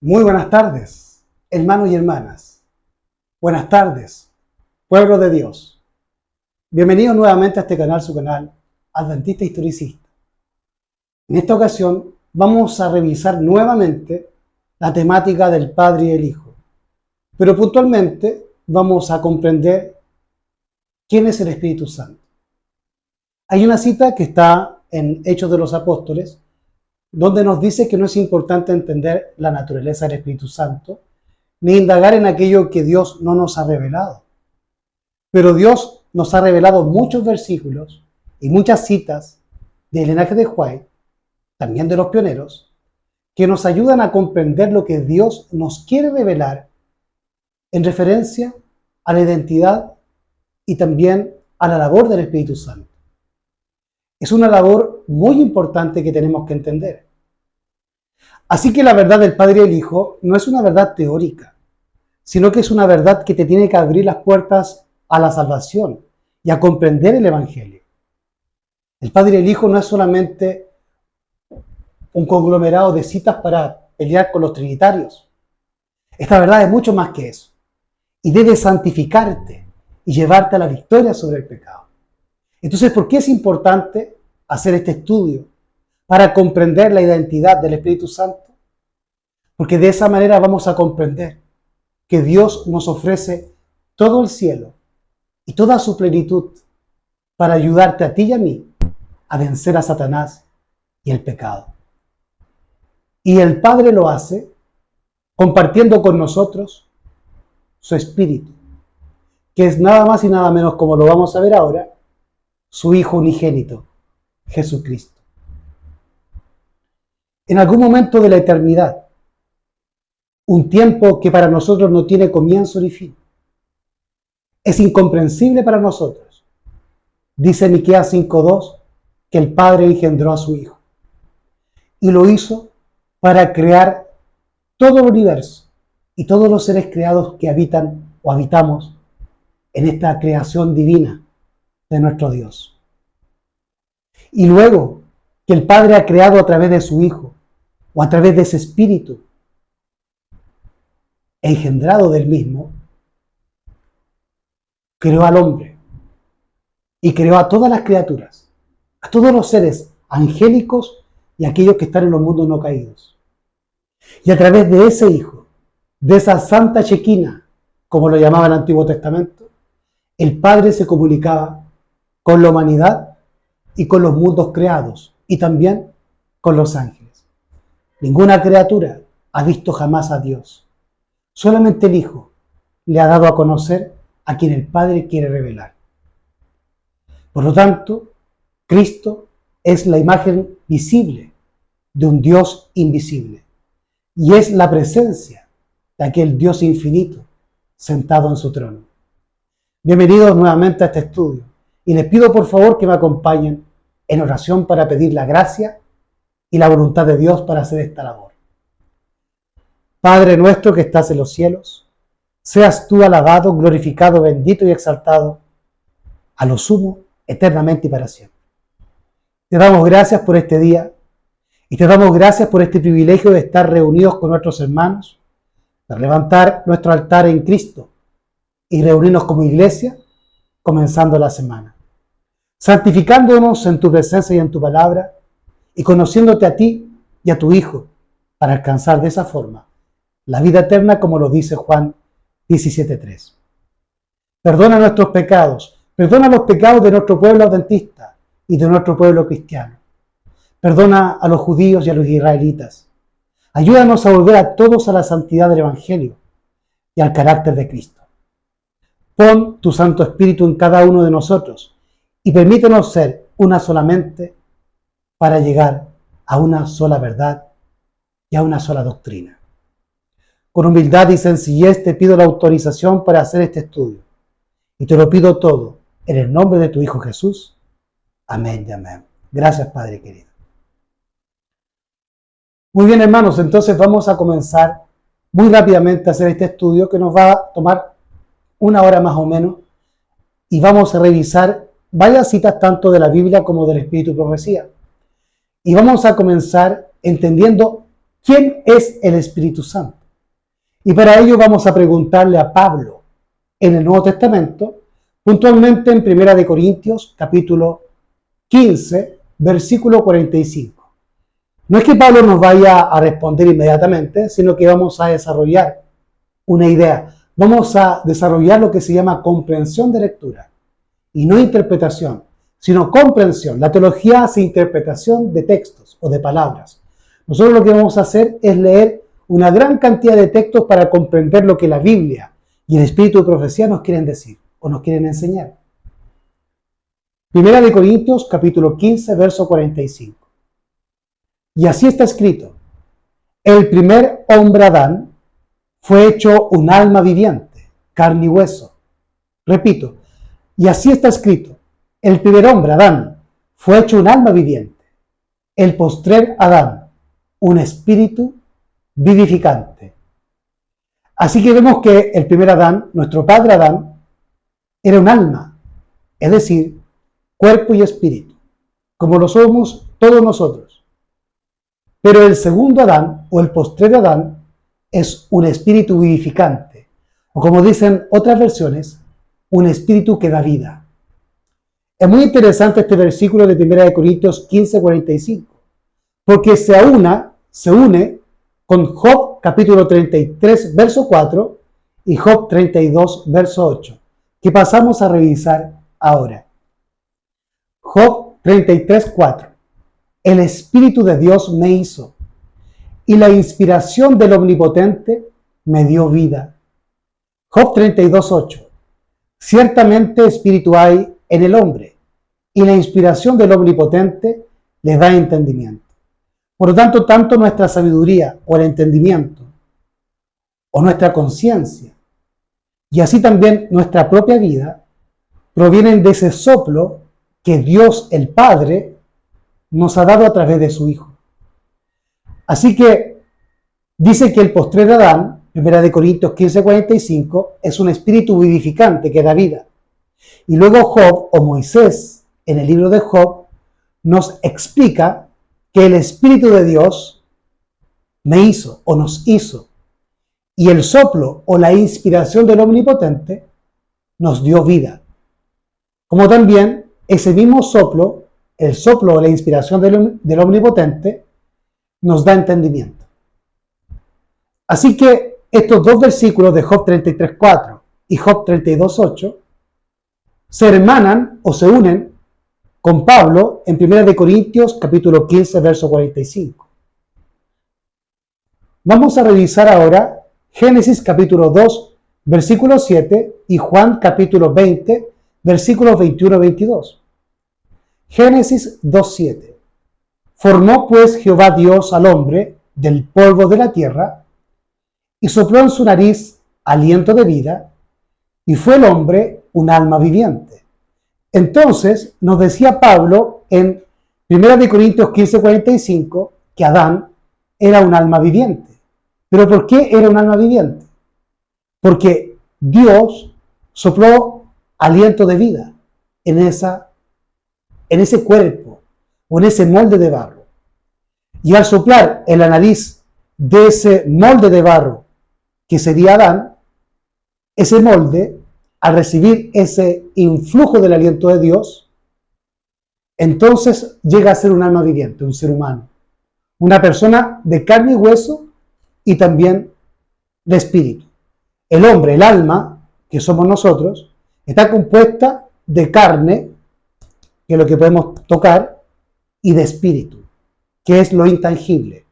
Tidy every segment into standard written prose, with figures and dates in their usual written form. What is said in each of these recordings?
Muy buenas tardes, hermanos y hermanas. Buenas tardes, pueblo de Dios. Bienvenidos nuevamente a este canal, su canal, Adventista Historicista. En esta ocasión vamos a revisar nuevamente la temática del Padre y el Hijo, pero puntualmente vamos a comprender quién es el Espíritu Santo. Hay una cita que está en Hechos de los Apóstoles, donde nos dice que no es importante entender la naturaleza del Espíritu Santo, ni indagar en aquello que Dios no nos ha revelado. Pero Dios nos ha revelado muchos versículos y muchas citas del linaje de White, también de los pioneros, que nos ayudan a comprender lo que Dios nos quiere revelar en referencia a la identidad y también a la labor del Espíritu Santo. Es una labor muy importante que tenemos que entender. Así que la verdad del Padre y el Hijo no es una verdad teórica, sino que es una verdad que te tiene que abrir las puertas a la salvación y a comprender el Evangelio. El Padre y el Hijo no es solamente un conglomerado de citas para pelear con los trinitarios. Esta verdad es mucho más que eso, y debe santificarte y llevarte a la victoria sobre el pecado. Entonces, ¿por qué es importante hacer este estudio? Para comprender la identidad del Espíritu Santo. Porque de esa manera vamos a comprender que Dios nos ofrece todo el cielo y toda su plenitud para ayudarte a ti y a mí a vencer a Satanás y el pecado. Y el Padre lo hace compartiendo con nosotros su Espíritu, que es nada más y nada menos, como lo vamos a ver ahora, su Hijo unigénito, Jesucristo. En algún momento de la eternidad, un tiempo que para nosotros no tiene comienzo ni fin, es incomprensible para nosotros. Dice Miqueas 5:2 que el Padre engendró a su Hijo y lo hizo para crear todo el universo y todos los seres creados que habitan o habitamos en esta creación divina de nuestro Dios. Y luego que el Padre ha creado a través de su Hijo o a través de ese Espíritu engendrado del mismo, creó al hombre y creó a todas las criaturas, a todos los seres angélicos y aquellos que están en los mundos no caídos. Y a través de ese Hijo, de esa Santa Shekinah, como lo llamaba el Antiguo Testamento, el Padre se comunicaba con la humanidad y con los mundos creados y también con los ángeles. Ninguna criatura ha visto jamás a Dios. Solamente el Hijo le ha dado a conocer a quien el Padre quiere revelar. Por lo tanto, Cristo es la imagen visible de un Dios invisible y es la presencia de aquel Dios infinito sentado en su trono. Bienvenidos nuevamente a este estudio y les pido por favor que me acompañen en oración para pedir la gracia y la voluntad de Dios para hacer esta labor. Padre nuestro que estás en los cielos, seas tú alabado, glorificado, bendito y exaltado a lo sumo, eternamente y para siempre. Te damos gracias por este día y te damos gracias por este privilegio de estar reunidos con nuestros hermanos, de levantar nuestro altar en Cristo y reunirnos como iglesia, comenzando la semana, santificándonos en tu presencia y en tu palabra y conociéndote a ti y a tu Hijo para alcanzar de esa forma la vida eterna, como lo dice Juan 17:3. Perdona nuestros pecados, perdona los pecados de nuestro pueblo adventista y de nuestro pueblo cristiano. Perdona a los judíos y a los israelitas. Ayúdanos a volver a todos a la santidad del Evangelio y al carácter de Cristo. Pon tu Santo Espíritu en cada uno de nosotros y permítenos ser una sola mente para llegar a una sola verdad y a una sola doctrina. Con humildad y sencillez te pido la autorización para hacer este estudio. Y te lo pido todo en el nombre de tu Hijo Jesús. Amén y amén. Gracias, Padre querido. Muy bien, hermanos, entonces vamos a comenzar muy rápidamente a hacer este estudio que nos va a tomar una hora más o menos. Y vamos a revisar varias citas tanto de la Biblia como del Espíritu y Profecía. Y vamos a comenzar entendiendo ¿quién es el Espíritu Santo? Y para ello vamos a preguntarle a Pablo en el Nuevo Testamento, puntualmente en 1 Corintios capítulo 15, versículo 45. No es que Pablo nos vaya a responder inmediatamente, sino que vamos a desarrollar una idea. Vamos a desarrollar lo que se llama comprensión de lectura. Y no interpretación, sino comprensión. La teología hace interpretación de textos o de palabras. Nosotros lo que vamos a hacer es leer una gran cantidad de textos para comprender lo que la Biblia y el Espíritu de profecía nos quieren decir o nos quieren enseñar. 1 Corintios capítulo 15, verso 45. Y así está escrito: el primer hombre Adán fue hecho un alma viviente, carne y hueso. Repito, y así está escrito: el primer hombre Adán fue hecho un alma viviente, el postrer Adán un espíritu vivificante. Así que vemos que el primer Adán, nuestro padre Adán, era un alma, es decir, cuerpo y espíritu, como lo somos todos nosotros. Pero el segundo Adán, o el postrer Adán, es un espíritu vivificante, o como dicen otras versiones, un espíritu que da vida. Es muy interesante este versículo de 1 Corintios 15, 45, porque se une con Job capítulo 33, verso 4 y Job 32, verso 8, que pasamos a revisar ahora. Job 33, 4. El Espíritu de Dios me hizo, y la inspiración del Omnipotente me dio vida. Job 32, 8. Ciertamente espíritu hay en el hombre, y la inspiración del Omnipotente le da entendimiento. Por lo tanto, tanto nuestra sabiduría o el entendimiento, o nuestra conciencia, y así también nuestra propia vida, provienen de ese soplo que Dios el Padre nos ha dado a través de su Hijo. Así que dice que el postrer Adán, 1 Corintios 15, 45, es un espíritu vivificante que da vida. Y luego Job, o Moisés, en el libro de Job, nos explica que el Espíritu de Dios me hizo o nos hizo, y el soplo o la inspiración del Omnipotente nos dio vida. Como también ese mismo soplo, el soplo o la inspiración del Omnipotente, nos da entendimiento. Así que estos dos versículos de Job 33:4 y Job 32:8 se hermanan o se unen con Pablo en 1 Corintios capítulo 15, verso 45. Vamos a revisar ahora Génesis capítulo 2, versículo 7 y Juan capítulo 20, versículos 21-22. Génesis 2:7. Formó pues Jehová Dios al hombre del polvo de la tierra, y sopló en su nariz aliento de vida, y fue el hombre un alma viviente. Entonces nos decía Pablo en 1 Corintios 15, 45 que Adán era un alma viviente. ¿Pero por qué era un alma viviente? Porque Dios sopló aliento de vida en ese cuerpo o en ese molde de barro. Y al soplar en la nariz de ese molde de barro, que sería Adán, ese molde, al recibir ese influjo del aliento de Dios, entonces llega a ser un alma viviente, un ser humano, una persona de carne y hueso y también de espíritu. El hombre, el alma, que somos nosotros, está compuesta de carne, que es lo que podemos tocar, y de espíritu, que es lo intangible.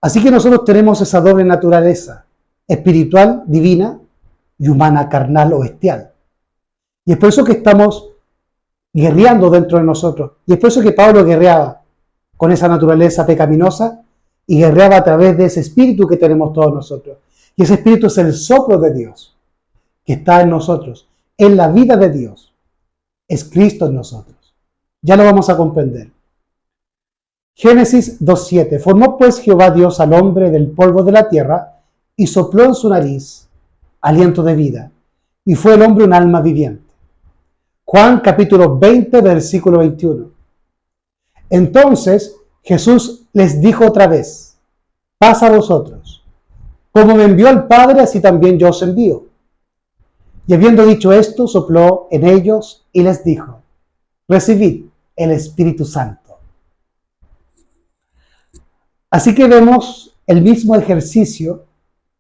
Así que nosotros tenemos esa doble naturaleza, espiritual, divina, y humana, carnal o bestial. Y es por eso que estamos guerreando dentro de nosotros. Y es por eso que Pablo guerreaba con esa naturaleza pecaminosa y guerreaba a través de ese espíritu que tenemos todos nosotros. Y ese espíritu es el soplo de Dios que está en nosotros, en la vida de Dios. Es Cristo en nosotros. Ya lo vamos a comprender. Génesis 2:7. Formó pues Jehová Dios al hombre del polvo de la tierra y sopló en su nariz aliento de vida, y fue el hombre un alma viviente. Juan capítulo 20, versículo 21. Entonces Jesús les dijo otra vez: paz a vosotros. Como me envió el Padre, así también yo os envío. Y habiendo dicho esto, sopló en ellos y les dijo: recibid el Espíritu Santo. Así que vemos el mismo ejercicio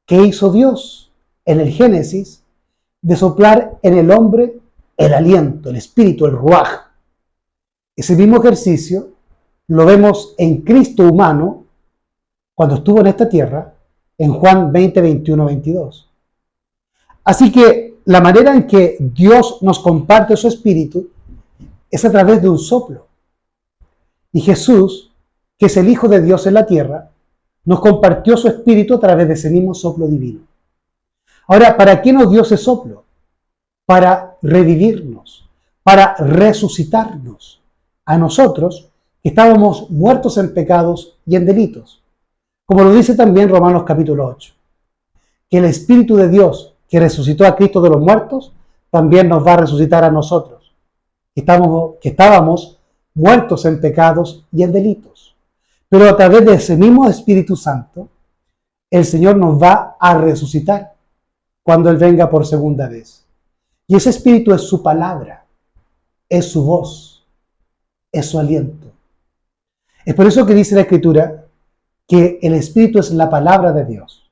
que hizo Dios en el Génesis, de soplar en el hombre el aliento, el espíritu, el ruaj. Ese mismo ejercicio lo vemos en Cristo humano cuando estuvo en esta tierra, en Juan 20, 21, 22. Así que la manera en que Dios nos comparte su espíritu es a través de un soplo. Y Jesús, que es el Hijo de Dios en la tierra, nos compartió su espíritu a través de ese mismo soplo divino. Ahora, ¿para qué nos dio ese soplo? Para revivirnos, para resucitarnos a nosotros que estábamos muertos en pecados y en delitos. Como lo dice también Romanos capítulo 8, que el Espíritu de Dios que resucitó a Cristo de los muertos, también nos va a resucitar a nosotros, que estábamos muertos en pecados y en delitos. Pero a través de ese mismo Espíritu Santo, el Señor nos va a resucitar cuando Él venga por segunda vez. Y ese Espíritu es su palabra, es su voz, es su aliento. Es por eso que dice la Escritura que el Espíritu es la palabra de Dios.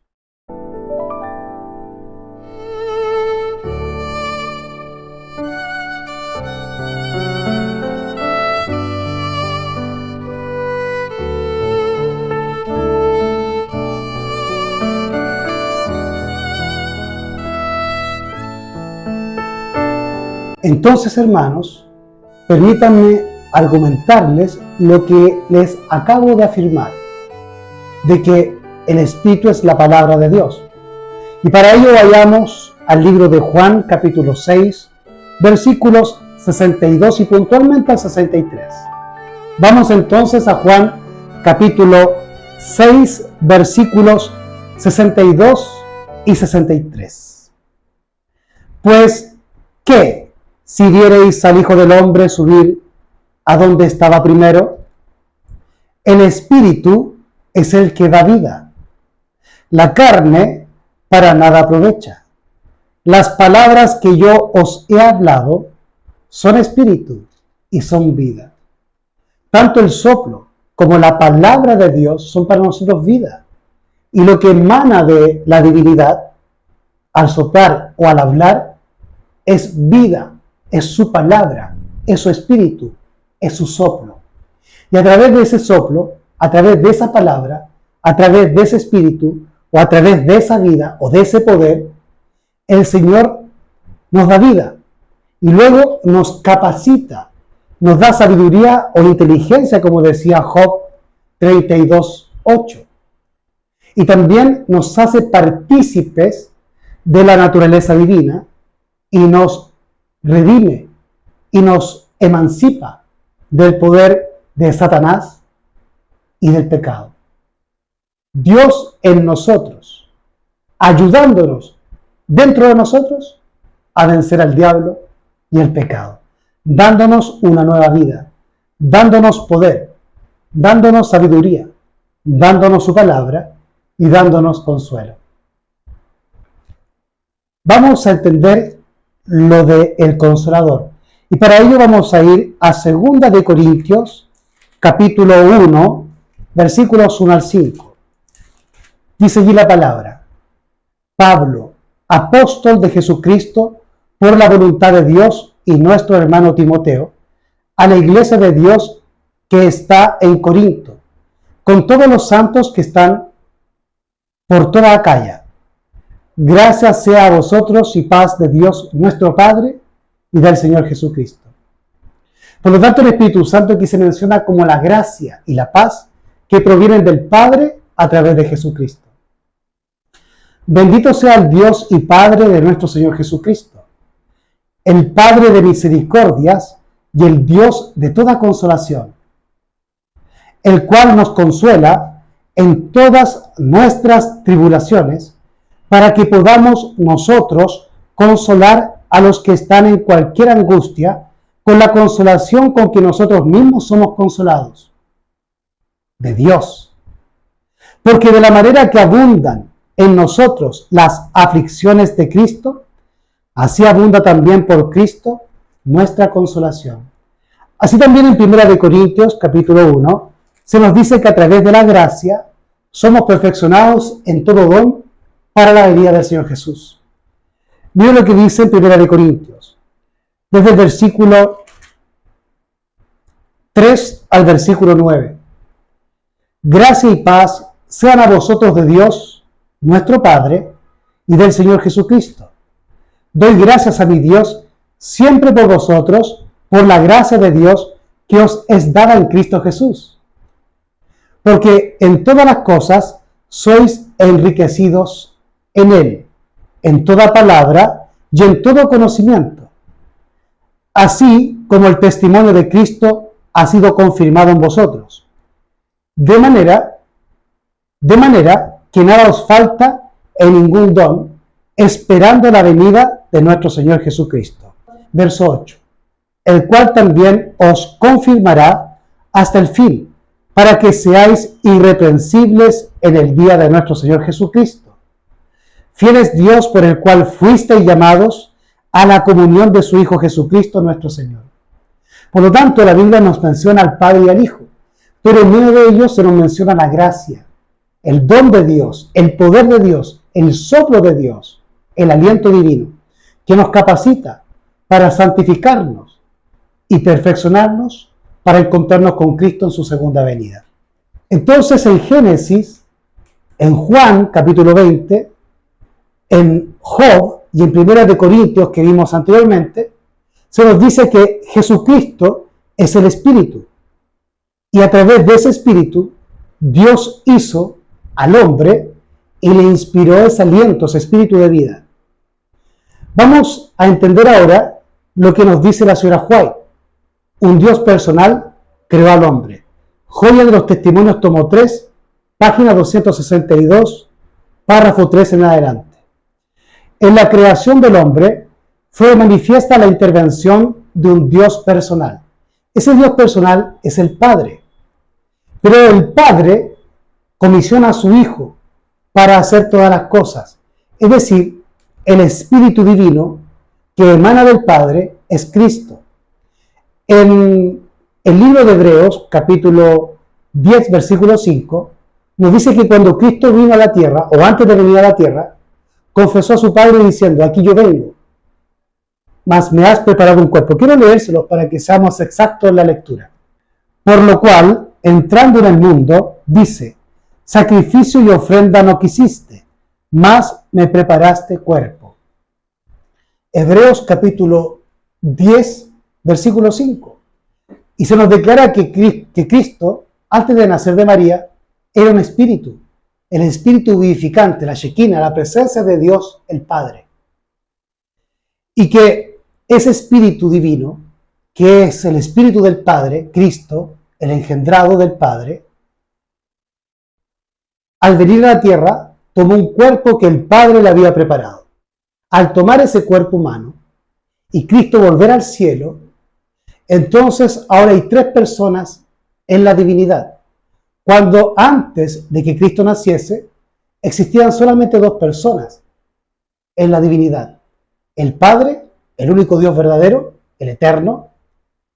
Entonces, hermanos, permítanme argumentarles lo que les acabo de afirmar, de que el Espíritu es la palabra de Dios. Y para ello vayamos al libro de Juan, capítulo 6, versículos 62 y puntualmente al 63. Vamos entonces a Juan, capítulo 6, versículos 62 y 63. Pues, ¿qué? Si viereis al Hijo del Hombre subir a donde estaba primero, el Espíritu es el que da vida. La carne para nada aprovecha. Las palabras que yo os he hablado son espíritu y son vida. Tanto el soplo como la palabra de Dios son para nosotros vida. Y lo que emana de la divinidad, al soplar o al hablar, es vida. Es su palabra, es su espíritu, es su soplo. Y a través de ese soplo, a través de esa palabra, a través de ese espíritu, o a través de esa vida, o de ese poder, el Señor nos da vida. Y luego nos capacita, nos da sabiduría o inteligencia, como decía Job 32:8. Y también nos hace partícipes de la naturaleza divina y nos redime y nos emancipa del poder de Satanás y del pecado. Dios en nosotros, ayudándonos dentro de nosotros a vencer al diablo y el pecado, dándonos una nueva vida, dándonos poder, dándonos sabiduría, dándonos su palabra y dándonos consuelo. Vamos a entender lo de el Consolador. Y para ello vamos a ir a 2 de Corintios, capítulo 1, versículos 1 al 5. Dice allí la palabra: Pablo, apóstol de Jesucristo, por la voluntad de Dios, y nuestro hermano Timoteo, a la iglesia de Dios que está en Corinto, con todos los santos que están por toda Acaya. Gracias sea a vosotros y paz de Dios nuestro Padre y del Señor Jesucristo. Por lo tanto, el Espíritu Santo aquí se menciona como la gracia y la paz que provienen del Padre a través de Jesucristo. Bendito sea el Dios y Padre de nuestro Señor Jesucristo, el Padre de misericordias y el Dios de toda consolación, el cual nos consuela en todas nuestras tribulaciones, para que podamos nosotros consolar a los que están en cualquier angustia con la consolación con que nosotros mismos somos consolados. de Dios. Porque de la manera que abundan en nosotros las aflicciones de Cristo, así abunda también por Cristo nuestra consolación. Así también en 1 Corintios capítulo 1 se nos dice que a través de la gracia somos perfeccionados en todo don para la venida del Señor Jesús. Miren lo que dice en 1 Corintios, desde el versículo 3 al versículo 9. Gracia y paz sean a vosotros de Dios, nuestro Padre, y del Señor Jesucristo. Doy gracias a mi Dios siempre por vosotros, por la gracia de Dios que os es dada en Cristo Jesús. Porque en todas las cosas sois enriquecidos en Él, en toda palabra y en todo conocimiento, así como el testimonio de Cristo ha sido confirmado en vosotros, de manera que nada os falta en ningún don, esperando la venida de nuestro Señor Jesucristo. Verso 8. El cual también os confirmará hasta el fin, para que seáis irreprensibles en el día de nuestro Señor Jesucristo. Fiel es Dios por el cual fuisteis llamados a la comunión de su Hijo Jesucristo nuestro Señor. Por lo tanto, la Biblia nos menciona al Padre y al Hijo, pero en medio de ellos se nos menciona la gracia, el don de Dios, el poder de Dios, el soplo de Dios, el aliento divino, que nos capacita para santificarnos y perfeccionarnos para encontrarnos con Cristo en su segunda venida. Entonces, en Génesis, en Juan capítulo 20, en Job y en 1 Corintios que vimos anteriormente, se nos dice que Jesucristo es el Espíritu. Y a través de ese Espíritu, Dios hizo al hombre y le inspiró ese aliento, ese espíritu de vida. Vamos a entender ahora lo que nos dice la señora White. Un Dios personal creó al hombre. Joya de los Testimonios, tomo 3, página 262, párrafo 3 en adelante. En la creación del hombre fue manifiesta la intervención de un Dios personal. Ese Dios personal es el Padre. Pero el Padre comisiona a su Hijo para hacer todas las cosas. Es decir, el Espíritu Divino que emana del Padre es Cristo. En el libro de Hebreos, capítulo 10, versículo 5, nos dice que cuando Cristo vino a la tierra, o antes de venir a la tierra, confesó a su Padre diciendo: aquí yo vengo, mas me has preparado un cuerpo. Quiero leérselos para que seamos exactos en la lectura. Por lo cual, entrando en el mundo, dice: sacrificio y ofrenda no quisiste, mas me preparaste cuerpo. Hebreos capítulo 10, versículo 5. Y se nos declara que Cristo, antes de nacer de María, era un espíritu, el espíritu vivificante, la Shekinah, la presencia de Dios el Padre. Y que ese espíritu divino, que es el espíritu del Padre, Cristo, el engendrado del Padre, al venir a la tierra, tomó un cuerpo que el Padre le había preparado. Al tomar ese cuerpo humano y Cristo volver al cielo, entonces ahora hay 3 personas en la divinidad. Cuando antes de que Cristo naciese, existían solamente 2 personas en la divinidad. El Padre, el único Dios verdadero, el eterno,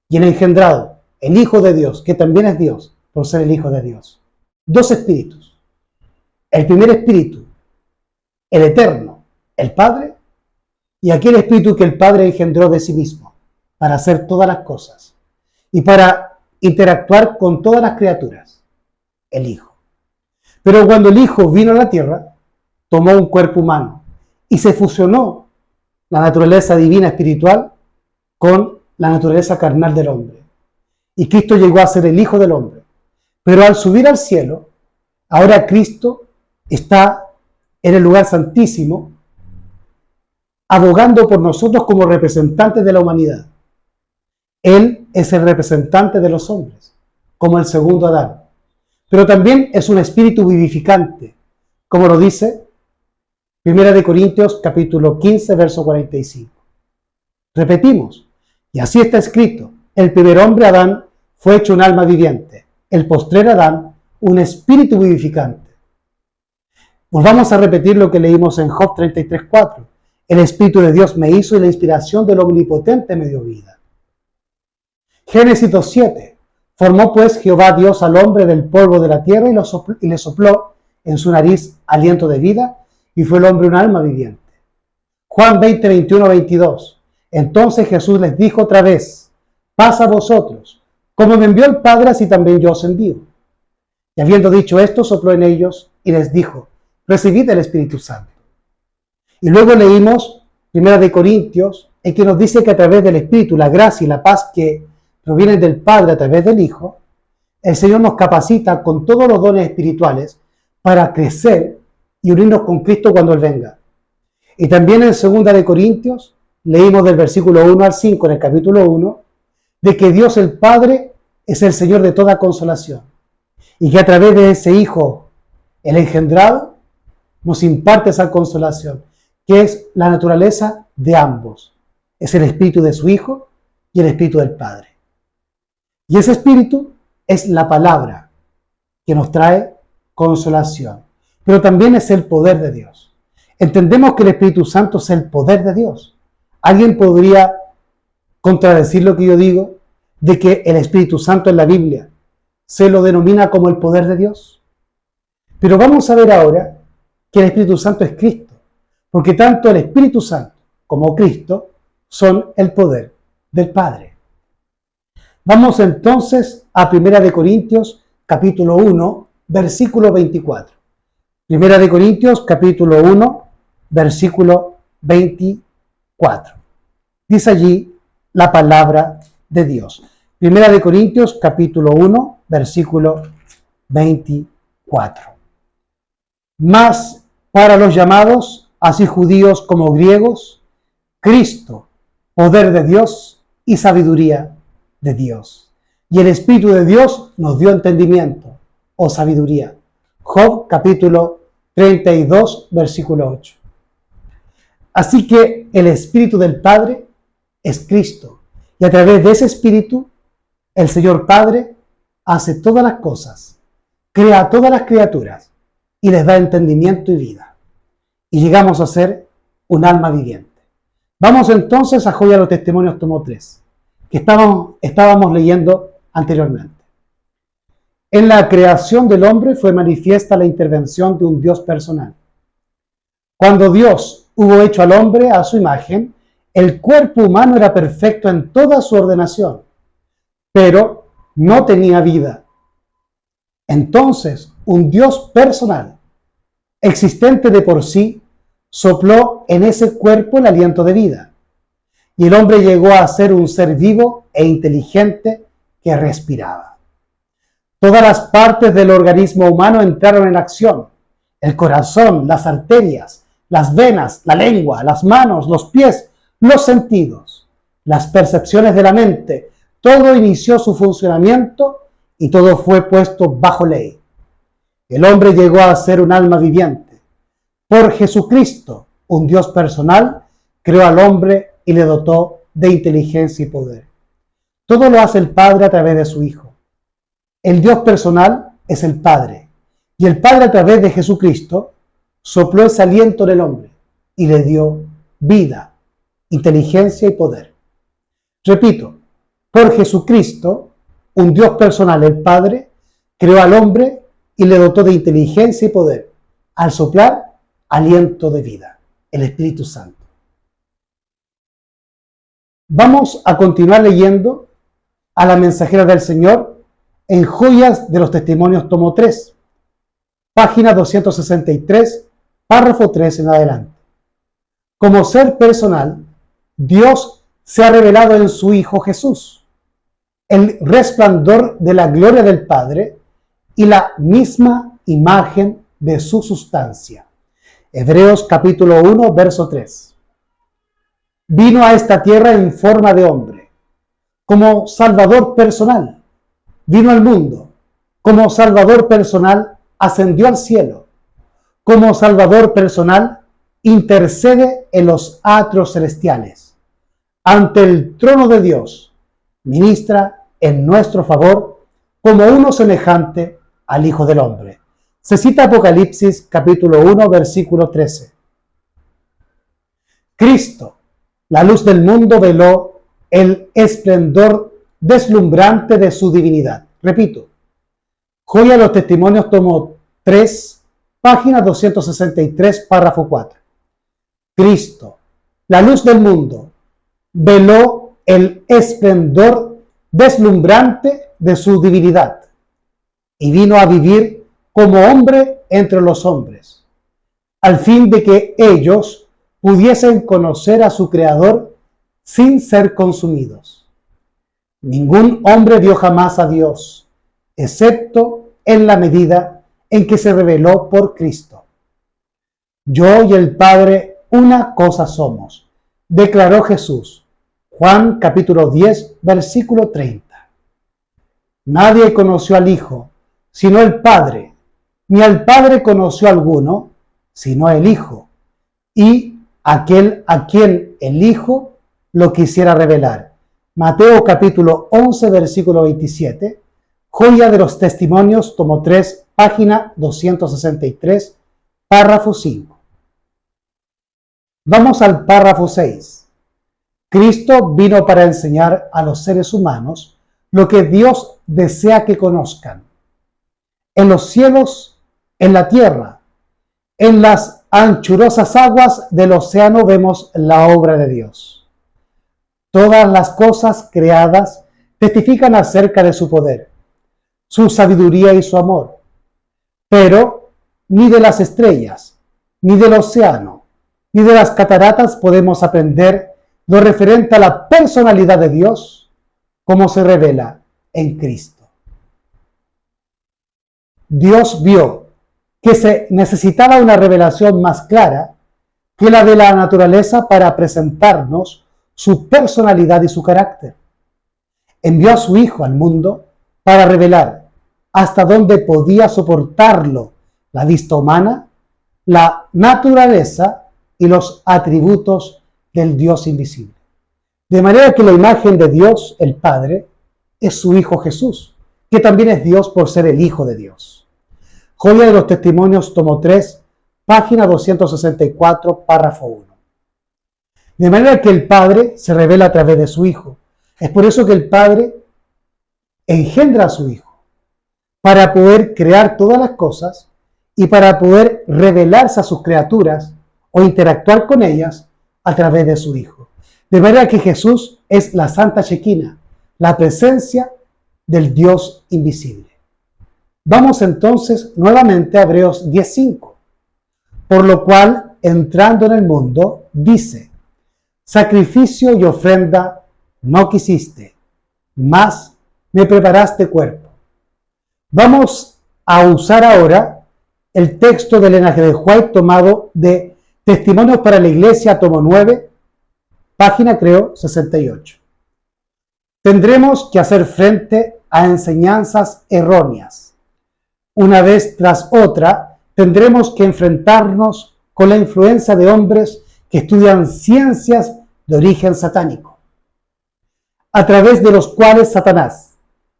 y el engendrado, el Hijo de Dios, que también es Dios, por ser el Hijo de Dios. 2 espíritus. El primer espíritu, el eterno, el Padre, y aquel espíritu que el Padre engendró de sí mismo, para hacer todas las cosas, y para interactuar con todas las criaturas, el Hijo. Pero cuando el Hijo vino a la tierra, tomó un cuerpo humano, y se fusionó la naturaleza divina espiritual con la naturaleza carnal del hombre. Y Cristo llegó a ser el Hijo del hombre. Pero al subir al cielo, ahora Cristo está en el lugar santísimo, abogando por nosotros como representantes de la humanidad. Él es el representante de los hombres, como el segundo Adán. Pero también es un espíritu vivificante, como lo dice 1 Corintios capítulo 15, verso 45. Repetimos, y así está escrito: el primer hombre, Adán, fue hecho un alma viviente. El postrer Adán, un espíritu vivificante. Volvamos a repetir lo que leímos en Job 33:4. El Espíritu de Dios me hizo y la inspiración del Omnipotente me dio vida. Génesis 2:7. Formó pues Jehová Dios al hombre del polvo de la tierra y le sopló en su nariz aliento de vida, y fue el hombre un alma viviente. Juan 20:21-22. Entonces Jesús les dijo otra vez: paz a vosotros, como me envió el Padre, así también yo os envío. Y habiendo dicho esto, sopló en ellos y les dijo: recibid el Espíritu Santo. Y luego leímos 1 Corintios, en que nos dice que a través del Espíritu, la gracia y la paz que provienen del Padre a través del Hijo, el Señor nos capacita con todos los dones espirituales para crecer y unirnos con Cristo cuando Él venga. Y también en 2 Corintios leímos del versículo 1 al 5 en el capítulo 1, de que Dios el Padre es el Señor de toda consolación, y que a través de ese Hijo, el engendrado, nos imparte esa consolación, que es la naturaleza de ambos. Es el Espíritu de su Hijo y el Espíritu del Padre. Y ese Espíritu es la palabra que nos trae consolación, pero también es el poder de Dios. Entendemos que el Espíritu Santo es el poder de Dios. ¿Alguien podría contradecir lo que yo digo de que el Espíritu Santo en la Biblia se lo denomina como el poder de Dios? Pero vamos a ver ahora que el Espíritu Santo es Cristo, porque tanto el Espíritu Santo como Cristo son el poder del Padre. Vamos entonces a 1 Corintios capítulo 1, versículo 24. 1 Corintios capítulo 1, versículo 24. Dice allí la palabra de Dios. 1 Corintios capítulo 1, versículo 24. Mas para los llamados, así judíos como griegos, Cristo, poder de Dios y sabiduría de Dios. Y el Espíritu de Dios nos dio entendimiento o sabiduría. Job capítulo 32, versículo 8. Así que el Espíritu del Padre es Cristo. Y a través de ese Espíritu, el Señor Padre hace todas las cosas, crea a todas las criaturas y les da entendimiento y vida. Y llegamos a ser un alma viviente. Vamos entonces a Joya de los Testimonios, tomo 3, que estábamos leyendo anteriormente. En la creación del hombre fue manifiesta la intervención de un Dios personal. Cuando Dios hubo hecho al hombre a su imagen, el cuerpo humano era perfecto en toda su ordenación, pero no tenía vida. Entonces, un Dios personal, existente de por sí, sopló en ese cuerpo el aliento de vida, y el hombre llegó a ser un ser vivo e inteligente que respiraba. Todas las partes del organismo humano entraron en acción: el corazón, las arterias, las venas, la lengua, las manos, los pies, los sentidos, las percepciones de la mente. Todo inició su funcionamiento y todo fue puesto bajo ley. El hombre llegó a ser un alma viviente. Por Jesucristo, un Dios personal, creó al hombre y le dotó de inteligencia y poder. Todo lo hace el Padre a través de su Hijo. El Dios personal es el Padre, y el Padre a través de Jesucristo sopló ese aliento en el hombre y le dio vida, inteligencia y poder. Repito, por Jesucristo, un Dios personal, el Padre, creó al hombre y le dotó de inteligencia y poder al soplar aliento de vida, el Espíritu Santo. Vamos a continuar leyendo a la mensajera del Señor en Joyas de los Testimonios, tomo 3, página 263, párrafo 3 en adelante. Como ser personal, Dios se ha revelado en su Hijo Jesús, el resplandor de la gloria del Padre y la misma imagen de su sustancia. Hebreos capítulo 1, verso 3. Vino a esta tierra en forma de hombre, como Salvador personal. Vino al mundo, como Salvador personal, ascendió al cielo. Como Salvador personal, intercede en los atrios celestiales. Ante el trono de Dios, ministra en nuestro favor como uno semejante al Hijo del Hombre. Se cita Apocalipsis capítulo 1, versículo 13. Cristo, la luz del mundo, veló el esplendor deslumbrante de su divinidad. Repito, Joya de los Testimonios, tomo 3, página 263, párrafo 4. Cristo, la luz del mundo, veló el esplendor deslumbrante de su divinidad y vino a vivir como hombre entre los hombres, al fin de que ellos pudiesen conocer a su Creador sin ser consumidos. Ningún hombre vio jamás a Dios, excepto en la medida en que se reveló por Cristo. Yo y el Padre una cosa somos, declaró Jesús. Juan capítulo 10, versículo 30. Nadie conoció al Hijo, sino el Padre, ni al Padre conoció alguno, sino el Hijo, y aquel a quien el Hijo lo quisiera revelar. Mateo capítulo 11, versículo 27, Joya de los Testimonios, tomo 3, página 263, párrafo 5. Vamos al párrafo 6. Cristo vino para enseñar a los seres humanos lo que Dios desea que conozcan. En los cielos, en la tierra, en las anchurosas aguas del océano vemos la obra de Dios. Todas las cosas creadas testifican acerca de su poder, su sabiduría y su amor. Pero ni de las estrellas, ni del océano, ni de las cataratas podemos aprender lo referente a la personalidad de Dios, como se revela en Cristo. Dios vio que se necesitaba una revelación más clara que la de la naturaleza para presentarnos su personalidad y su carácter. Envió a su Hijo al mundo para revelar hasta dónde podía soportarlo la vista humana, la naturaleza y los atributos del Dios invisible. De manera que la imagen de Dios, el Padre, es su Hijo Jesús, que también es Dios por ser el Hijo de Dios. Joya de los Testimonios, tomo 3, página 264, párrafo 1. De manera que el Padre se revela a través de su Hijo. Es por eso que el Padre engendra a su Hijo, para poder crear todas las cosas y para poder revelarse a sus criaturas o interactuar con ellas a través de su Hijo. De manera que Jesús es la Santa Shekinah, la presencia del Dios invisible. Vamos entonces nuevamente a Hebreos 10:5. Por lo cual, entrando en el mundo, dice: sacrificio y ofrenda no quisiste, mas me preparaste cuerpo. Vamos a usar ahora el texto del Ellen G. White tomado de Testimonios para la Iglesia, tomo 9, página creo 68. Tendremos que hacer frente a enseñanzas erróneas. Una vez tras otra, tendremos que enfrentarnos con la influencia de hombres que estudian ciencias de origen satánico, a través de los cuales Satanás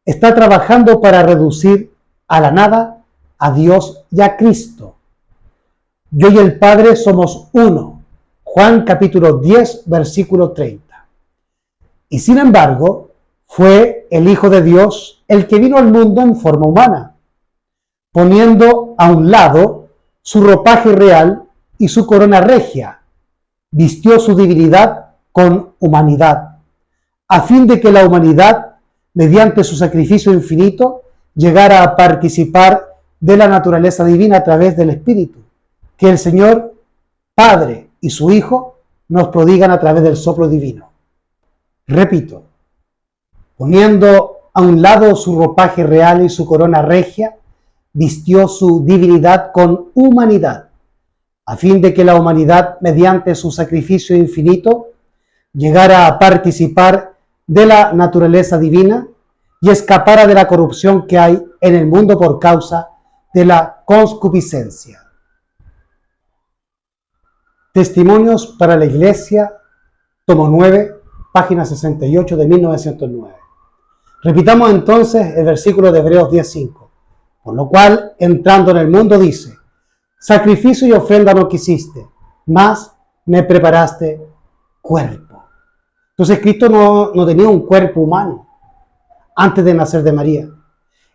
está trabajando para reducir a la nada a Dios y a Cristo. Yo y el Padre somos uno. Juan capítulo 10, versículo 30. Y sin embargo, fue el Hijo de Dios el que vino al mundo en forma humana, poniendo a un lado su ropaje real y su corona regia, vistió su divinidad con humanidad, a fin de que la humanidad, mediante su sacrificio infinito, llegara a participar de la naturaleza divina a través del Espíritu, que el Señor Padre y su Hijo nos prodigan a través del soplo divino. Repito, poniendo a un lado su ropaje real y su corona regia, vistió su divinidad con humanidad, a fin de que la humanidad, mediante su sacrificio infinito, llegara a participar de la naturaleza divina y escapara de la corrupción que hay en el mundo por causa de la concupiscencia. Testimonios para la Iglesia, tomo 9, página 68 de 1909. Repitamos entonces el versículo de Hebreos 10:5. Por lo cual, entrando en el mundo, dice: sacrificio y ofrenda no quisiste, mas me preparaste cuerpo. Entonces Cristo no tenía un cuerpo humano antes de nacer de María.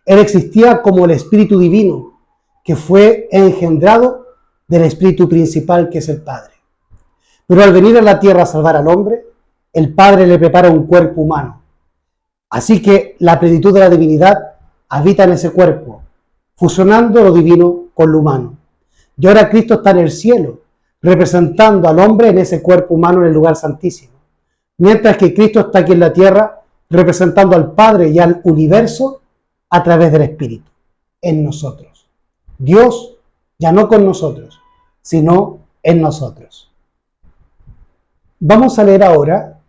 Él existía como el Espíritu Divino, que fue engendrado del Espíritu principal, que es el Padre. Pero al venir a la tierra a salvar al hombre, el Padre le prepara un cuerpo humano. Así que la plenitud de la divinidad habita en ese cuerpo, fusionando lo divino con lo humano. Y ahora Cristo está en el cielo, representando al hombre en ese cuerpo humano en el lugar santísimo. Mientras que Cristo está aquí en la tierra, representando al Padre y al universo a través del Espíritu, en nosotros. Dios ya no con nosotros, sino en nosotros. Vamos a leer ahora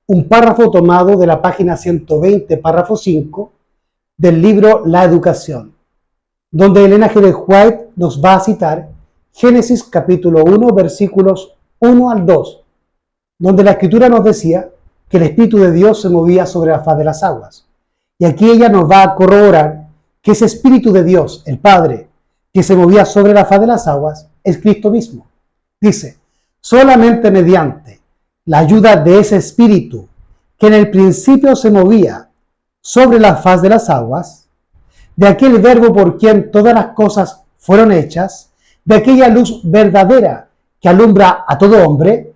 un párrafo tomado de la página 120, párrafo 5, del libro La Educación, donde Elena G. de White nos va a citar Génesis capítulo 1, versículos 1 al 2, donde la Escritura nos decía que el Espíritu de Dios se movía sobre la faz de las aguas. Y aquí ella nos va a corroborar que ese Espíritu de Dios, el Padre, que se movía sobre la faz de las aguas, es Cristo mismo. Dice: solamente mediante la ayuda de ese Espíritu, que en el principio se movía sobre la faz de las aguas, de aquel Verbo por quien todas las cosas fueron hechas, de aquella luz verdadera que alumbra a todo hombre,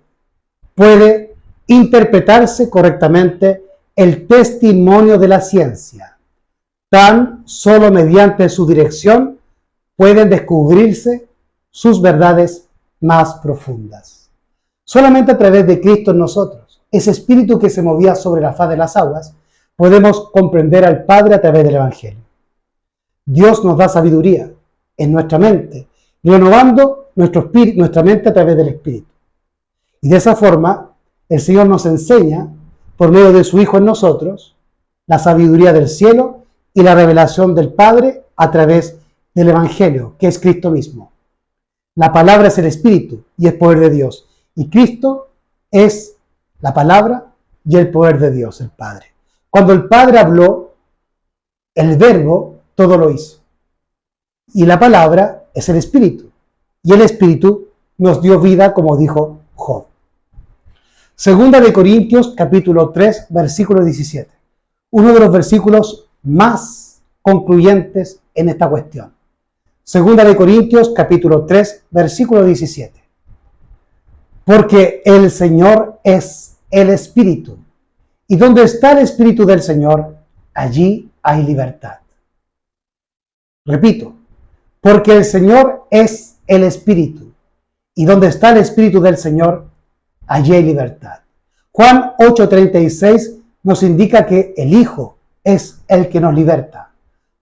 puede interpretarse correctamente el testimonio de la ciencia. Tan solo mediante su dirección pueden descubrirse sus verdades más profundas. Solamente a través de Cristo en nosotros, ese Espíritu que se movía sobre la faz de las aguas, podemos comprender al Padre a través del Evangelio. Dios nos da sabiduría en nuestra mente, renovando nuestra mente a través del Espíritu. Y de esa forma, el Señor nos enseña, por medio de su Hijo en nosotros, la sabiduría del cielo y la revelación del Padre a través del Evangelio, que es Cristo mismo. La palabra es el Espíritu y es poder de Dios. Y Cristo es la palabra y el poder de Dios, el Padre. Cuando el Padre habló, el Verbo todo lo hizo. Y la palabra es el Espíritu. Y el Espíritu nos dio vida, como dijo Job. Segunda de Corintios, capítulo 3, versículo 17. Uno de los versículos más concluyentes en esta cuestión. Segunda de Corintios, capítulo 3, versículo 17. Porque el Señor es el Espíritu. Y donde está el Espíritu del Señor, allí hay libertad. Repito, porque el Señor es el Espíritu. Y donde está el Espíritu del Señor, allí hay libertad. Juan 8:36 nos indica que el Hijo es el que nos liberta.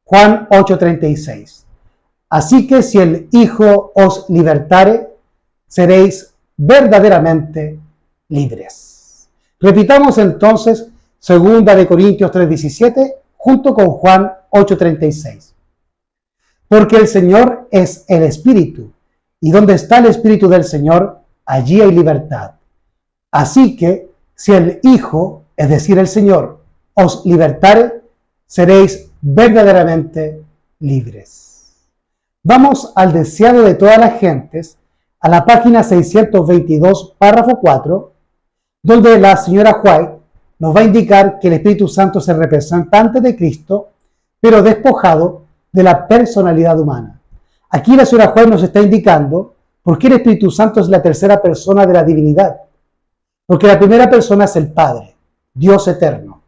Juan 8:36. Así que si el Hijo os libertare, seréis verdaderamente libres. Repitamos entonces 2 de Corintios 3:17 junto con Juan 8:36. Porque el Señor es el Espíritu, y donde está el Espíritu del Señor, allí hay libertad. Así que si el Hijo, es decir, el Señor, os libertare, seréis verdaderamente libres. Vamos al deseado de todas las gentes, a la página 622, párrafo 4, donde la señora White nos va a indicar que el Espíritu Santo es el representante de Cristo, pero despojado de la personalidad humana. Aquí la señora White nos está indicando por qué el Espíritu Santo es la tercera persona de la divinidad. Porque la primera persona es el Padre, Dios eterno.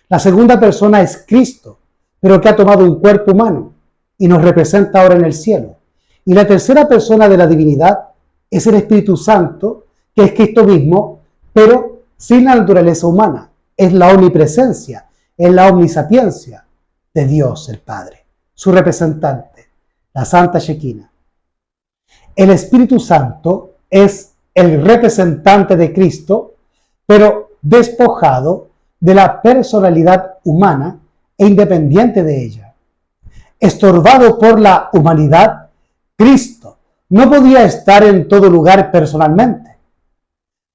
La segunda persona es Cristo, pero que ha tomado un cuerpo humano y nos representa ahora en el cielo. Y la tercera persona de la divinidad es el Espíritu Santo, que es Cristo mismo, pero sin la naturaleza humana. Es la omnipresencia, es la omnisapiencia de Dios el Padre, su representante, la Santa Shekinah. El Espíritu Santo es el representante de Cristo, pero despojado de la personalidad humana e independiente de ella. Estorbado por la humanidad, Cristo no podía estar en todo lugar personalmente.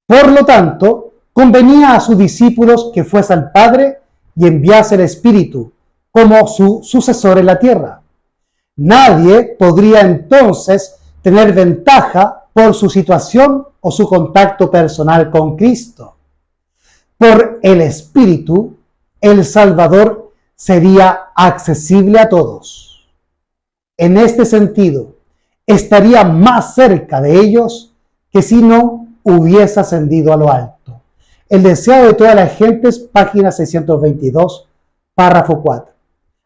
Por lo tanto, convenía a sus discípulos que fuese al Padre y enviase el Espíritu como su sucesor en la tierra. Nadie podría entonces tener ventaja por su situación o su contacto personal con Cristo. Por el Espíritu, el Salvador sería accesible a todos. En este sentido, estaría más cerca de ellos que si no hubiese ascendido a lo alto. El deseo de todas las gentes, página 622, párrafo 4.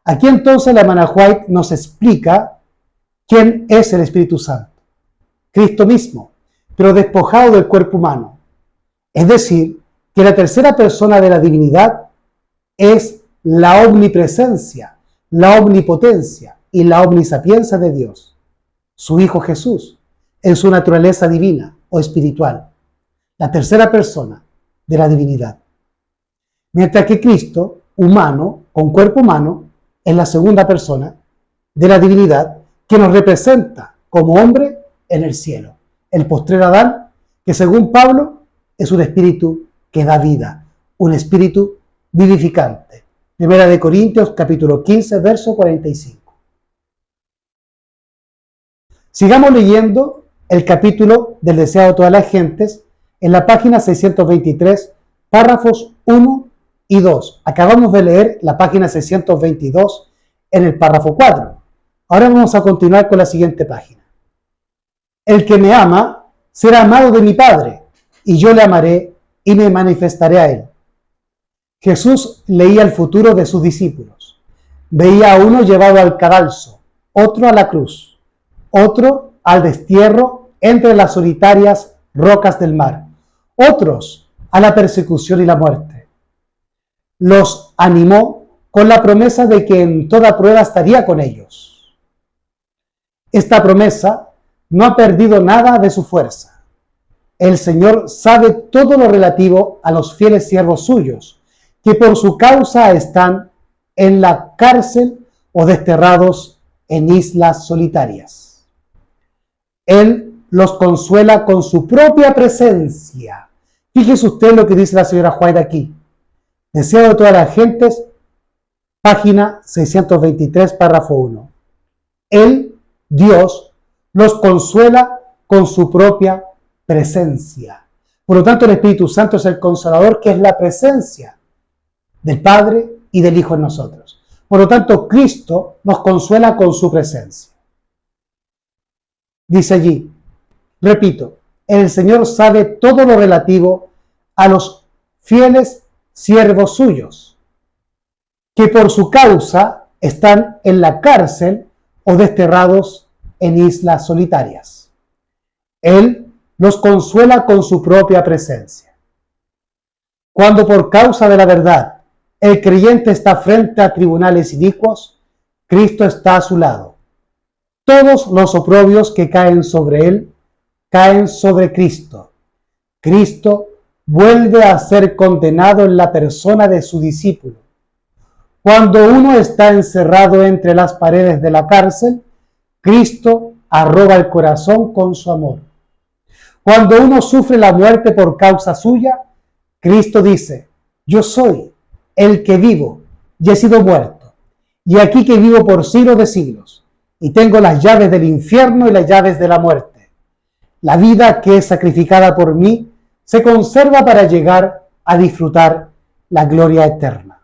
Aquí entonces la hermana White nos explica quién es el Espíritu Santo. Cristo mismo, pero despojado del cuerpo humano. Es decir, que la tercera persona de la divinidad es la omnipresencia, la omnipotencia y la omnisapiencia de Dios, su Hijo Jesús, en su naturaleza divina o espiritual, la tercera persona de la divinidad. Mientras que Cristo, humano, con cuerpo humano, es la segunda persona de la divinidad que nos representa como hombre en el cielo. El postrer Adán, que según Pablo es un espíritu que da vida, un espíritu vivificante. Primera de Corintios, capítulo 15, verso 45. Sigamos leyendo el capítulo del deseo de todas las gentes en la página 623, párrafos 1 y 2. Acabamos de leer la página 622 en el párrafo 4. Ahora vamos a continuar con la siguiente página. El que me ama será amado de mi Padre, y yo le amaré y me manifestaré a él. Jesús leía el futuro de sus discípulos. Veía a uno llevado al cadalso, otro a la cruz, otro al destierro entre las solitarias rocas del mar, otros a la persecución y la muerte. Los animó con la promesa de que en toda prueba estaría con ellos. Esta promesa no ha perdido nada de su fuerza. El Señor sabe todo lo relativo a los fieles siervos suyos, que por su causa están en la cárcel o desterrados en islas solitarias. Él los consuela con su propia presencia. Fíjese usted lo que dice la señora White aquí. Deseo de todas las gentes, página 623, párrafo 1. Él, Dios, los consuela con su propia presencia. Por lo tanto, el Espíritu Santo es el Consolador, que es la presencia del Padre y del Hijo en nosotros. Por lo tanto, Cristo nos consuela con su presencia. Dice allí, repito, el Señor sabe todo lo relativo a los fieles siervos suyos, que por su causa están en la cárcel o desterrados en islas solitarias. Él los consuela con su propia presencia. Cuando por causa de la verdad el creyente está frente a tribunales inicuos, Cristo está a su lado. Todos los oprobios que caen sobre él, caen sobre Cristo. Cristo vuelve a ser condenado en la persona de su discípulo. Cuando uno está encerrado entre las paredes de la cárcel, Cristo arroba el corazón con su amor. Cuando uno sufre la muerte por causa suya, Cristo dice, yo soy el que vivo y he sido muerto, y aquí que vivo por siglos de siglos, y tengo las llaves del infierno y las llaves de la muerte. La vida que es sacrificada por mí se conserva para llegar a disfrutar la gloria eterna.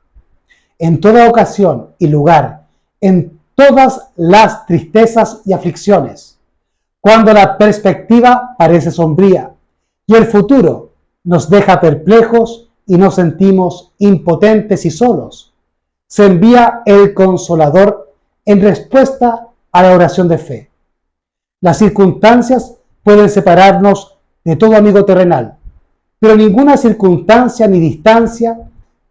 En toda ocasión y lugar, en todas las tristezas y aflicciones, cuando la perspectiva parece sombría y el futuro nos deja perplejos y nos sentimos impotentes y solos, se envía el Consolador en respuesta a la oración de fe. Las circunstancias pueden separarnos de todo amigo terrenal, pero ninguna circunstancia ni distancia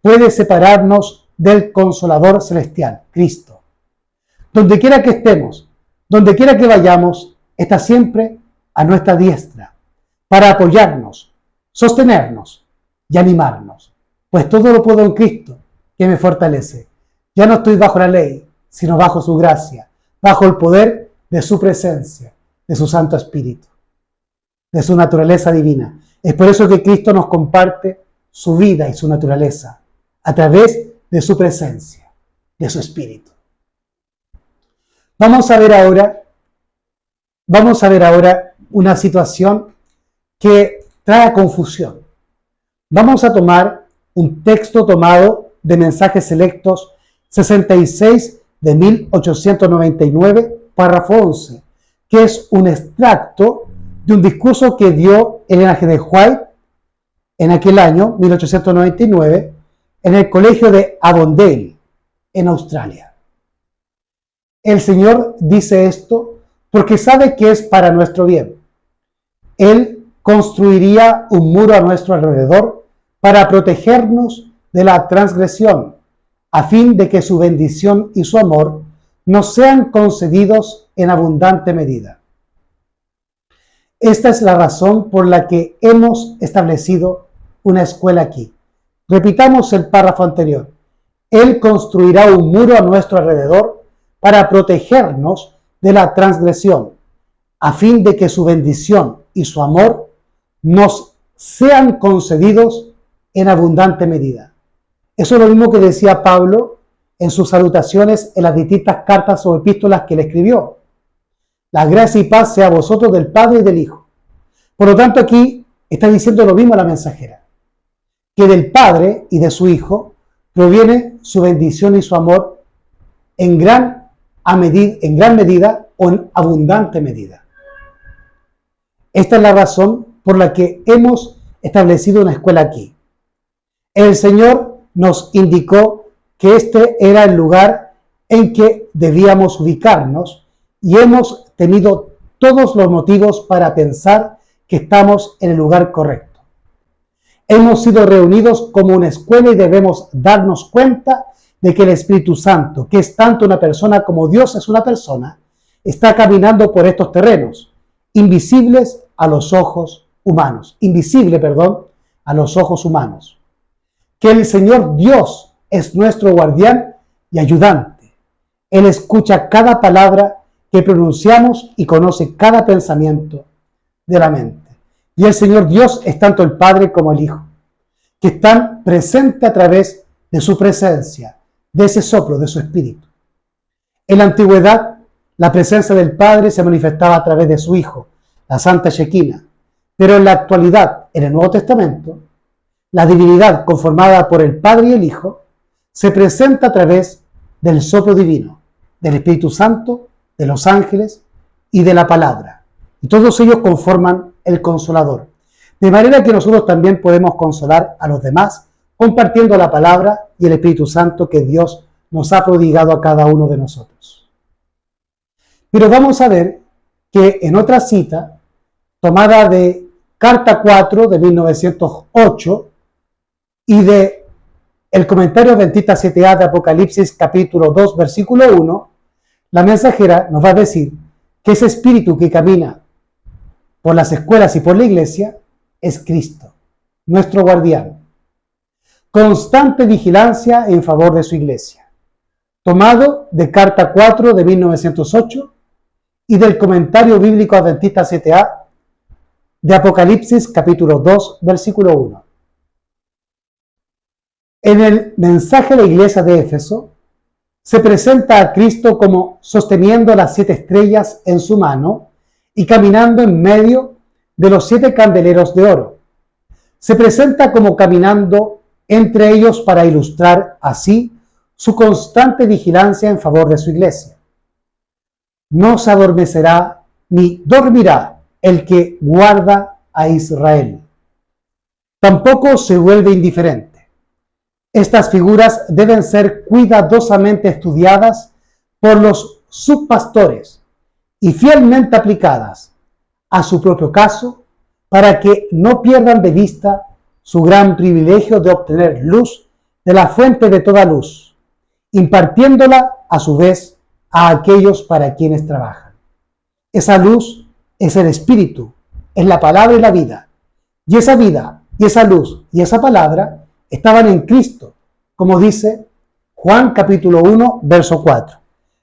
puede separarnos del Consolador celestial, Cristo. Donde quiera que estemos, donde quiera que vayamos, está siempre a nuestra diestra para apoyarnos, sostenernos y animarnos. Pues todo lo puedo en Cristo, que me fortalece. Ya no estoy bajo la ley, sino bajo su gracia, bajo el poder de su presencia, de su Santo Espíritu, de su naturaleza divina. Es por eso que Cristo nos comparte su vida y su naturaleza, a través de su presencia, de su Espíritu. Vamos a ver ahora una situación que trae confusión. Vamos a tomar un texto tomado de Mensajes Selectos 66 de 1899, párrafo 11, que es un extracto de un discurso que dio Ellen G. White en aquel año, 1899, en el colegio de Avondale, en Australia. El Señor dice esto porque sabe que es para nuestro bien. Él construiría un muro a nuestro alrededor para protegernos de la transgresión, a fin de que su bendición y su amor nos sean concedidos en abundante medida. Esta es la razón por la que hemos establecido una escuela aquí. Repitamos el párrafo anterior. Él construirá un muro a nuestro alrededor para protegernos de la transgresión, a fin de que su bendición y su amor nos sean concedidos en abundante medida. Eso es lo mismo que decía Pablo en sus salutaciones en las distintas cartas o epístolas que le escribió. La gracia y paz sea a vosotros del Padre y del Hijo. Por lo tanto, aquí está diciendo lo mismo la mensajera, que del Padre y de su Hijo proviene su bendición y su amor en gran medida o en abundante medida. Esta es la razón por la que hemos establecido una escuela aquí. El Señor nos indicó que este era el lugar en que debíamos ubicarnos y hemos tenido todos los motivos para pensar que estamos en el lugar correcto. Hemos sido reunidos como una escuela y debemos darnos cuenta de que el Espíritu Santo, que es tanto una persona como Dios es una persona, está caminando por estos terrenos, invisibles a los ojos humanos. A los ojos humanos. Que el Señor Dios es nuestro guardián y ayudante. Él escucha cada palabra que pronunciamos y conoce cada pensamiento de la mente. Y el Señor Dios es tanto el Padre como el Hijo, que están presentes a través de su presencia, de ese soplo, de su Espíritu. En la antigüedad, la presencia del Padre se manifestaba a través de su Hijo, la Santa Shekinah. Pero en la actualidad, en el Nuevo Testamento, la divinidad conformada por el Padre y el Hijo se presenta a través del soplo divino, del Espíritu Santo, de los ángeles y de la palabra. Y todos ellos conforman el Consolador. De manera que nosotros también podemos consolar a los demás compartiendo la palabra y el Espíritu Santo que Dios nos ha prodigado a cada uno de nosotros. Pero vamos a ver que en otra cita, tomada de Carta 4 de 1908 y de el comentario Adventista 7a de Apocalipsis capítulo 2 versículo 1, la mensajera nos va a decir que ese espíritu que camina por las escuelas y por la iglesia es Cristo, nuestro guardián. Constante vigilancia en favor de su iglesia. Tomado de Carta 4 de 1908 y del comentario bíblico Adventista 7a de Apocalipsis capítulo 2 versículo 1. En el mensaje de la iglesia de Éfeso se presenta a Cristo como sosteniendo las 7 estrellas en su mano y caminando en medio de los 7 candeleros de oro. Se presenta como caminando entre ellos para ilustrar así su constante vigilancia en favor de su iglesia. No se adormecerá ni dormirá el que guarda a Israel. Tampoco se vuelve indiferente. Estas figuras deben ser cuidadosamente estudiadas por los subpastores y fielmente aplicadas a su propio caso para que no pierdan de vista su gran privilegio de obtener luz de la fuente de toda luz, impartiéndola a su vez a aquellos para quienes trabajan. Esa luz es el Espíritu, es la palabra y la vida. Y esa vida, y esa luz, y esa palabra estaban en Cristo, como dice Juan capítulo 1, verso 4.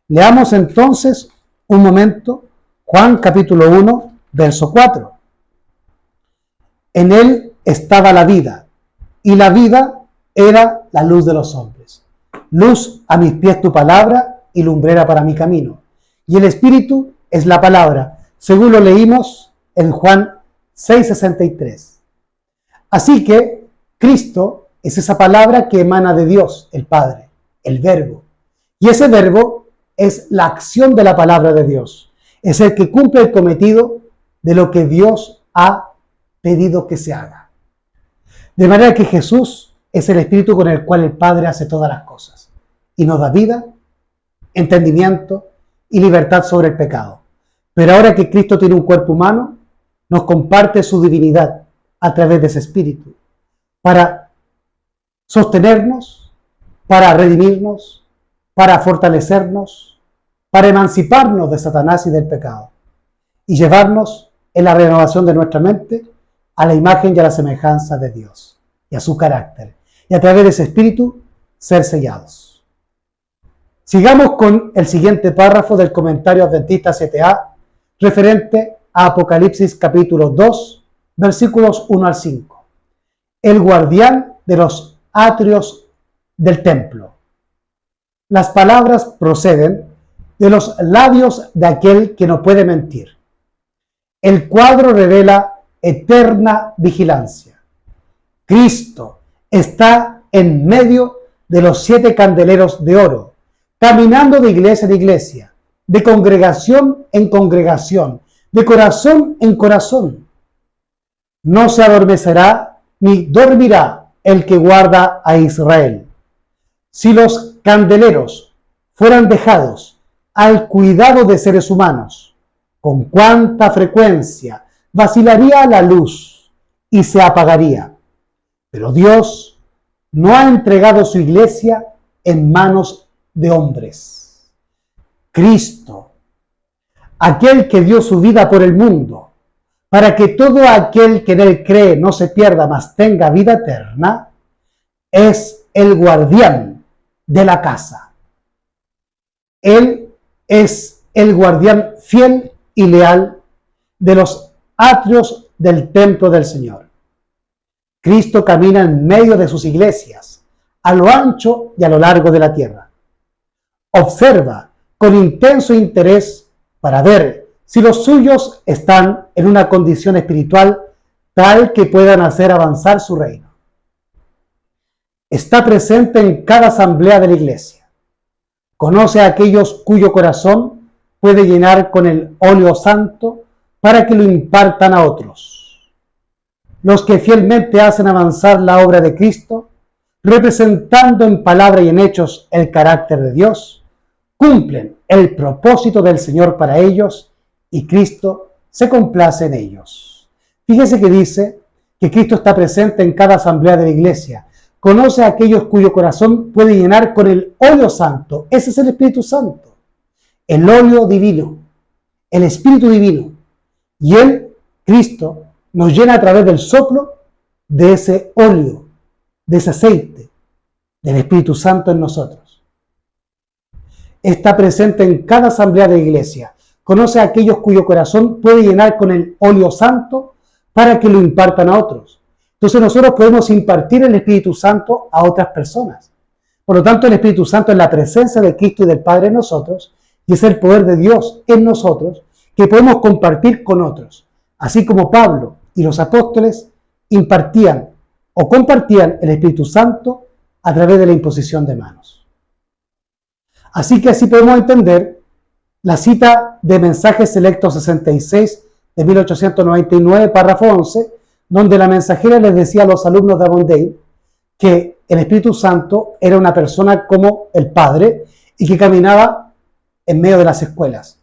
Leamos entonces un momento Juan capítulo 1, verso 4. En él estaba la vida, y la vida era la luz de los hombres. Luz a mis pies tu palabra y lumbrera para mi camino. y el Espíritu es la palabra, según lo leímos en Juan 6:63. Así que Cristo es esa palabra que emana de Dios, el Padre, el Verbo. Y ese Verbo es la acción de la palabra de Dios. Es el que cumple el cometido de lo que Dios ha pedido que se haga. De manera que Jesús es el Espíritu con el cual el Padre hace todas las cosas y nos da vida, entendimiento y libertad sobre el pecado. Pero ahora que Cristo tiene un cuerpo humano, nos comparte su divinidad a través de ese Espíritu para sostenernos, para redimirnos, para fortalecernos, para emanciparnos de Satanás y del pecado y llevarnos en la renovación de nuestra mente a la imagen y a la semejanza de Dios y a su carácter, y a través de ese Espíritu ser sellados. Sigamos con el siguiente párrafo del comentario Adventista 7A, referente a Apocalipsis capítulo 2, versículos 1 al 5. El guardián de los atrios del templo. Las palabras proceden de los labios de aquel que no puede mentir. El cuadro revela eterna vigilancia. Cristo está en medio de los 7 candeleros de oro, caminando de iglesia en iglesia, de congregación en congregación, de corazón en corazón. No se adormecerá ni dormirá el que guarda a Israel. Si los candeleros fueran dejados al cuidado de seres humanos, ¿con cuánta frecuencia vacilaría la luz y se apagaría? Pero Dios no ha entregado su iglesia en manos de hombres. Cristo, aquel que dio su vida por el mundo, para que todo aquel que en él cree no se pierda, mas tenga vida eterna, es el guardián de la casa. Él es el guardián fiel y leal de los atrios del templo del Señor. Cristo camina en medio de sus iglesias, a lo ancho y a lo largo de la tierra. Observa con intenso interés para ver si los suyos están en una condición espiritual tal que puedan hacer avanzar su reino. Está presente en cada asamblea de la iglesia. Conoce a aquellos cuyo corazón puede llenar con el óleo santo para que lo impartan a otros. Los que fielmente hacen avanzar la obra de Cristo, representando en palabra y en hechos el carácter de Dios, cumplen el propósito del Señor para ellos y Cristo se complace en ellos. Fíjese que dice que Cristo está presente en cada asamblea de la iglesia. Conoce a aquellos cuyo corazón puede llenar con el óleo santo. Ese es el Espíritu Santo. El óleo divino. El Espíritu divino. Y Él, Cristo, nos llena a través del soplo de ese óleo, de ese aceite, del Espíritu Santo en nosotros. Está presente en cada asamblea de la iglesia. Conoce a aquellos cuyo corazón puede llenar con el óleo santo para que lo impartan a otros. Entonces nosotros podemos impartir el Espíritu Santo a otras personas. Por lo tanto, el Espíritu Santo es la presencia de Cristo y del Padre en nosotros y es el poder de Dios en nosotros que podemos compartir con otros. Así como Pablo y los apóstoles impartían o compartían el Espíritu Santo a través de la imposición de manos. Así que así podemos entender la cita de Mensajes Selectos 66 de 1899, párrafo 11, donde la mensajera les decía a los alumnos de Avondale que el Espíritu Santo era una persona como el Padre y que caminaba en medio de las escuelas.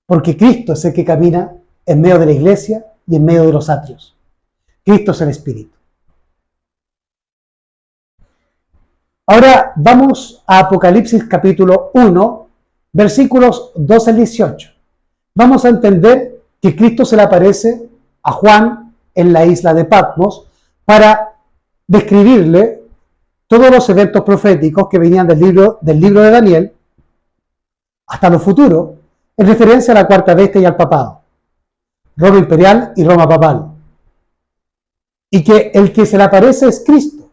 Porque Cristo es el que camina en medio de la iglesia y en medio de los atrios. Cristo es el Espíritu. Ahora vamos a Apocalipsis capítulo 1, versículos 12 al 18. Vamos a entender que Cristo se le aparece a Juan en la isla de Patmos para describirle todos los eventos proféticos que venían del libro de Daniel hasta lo futuro, en referencia a la cuarta bestia y al papado, Roma imperial y Roma papal. Y que el que se le aparece es Cristo.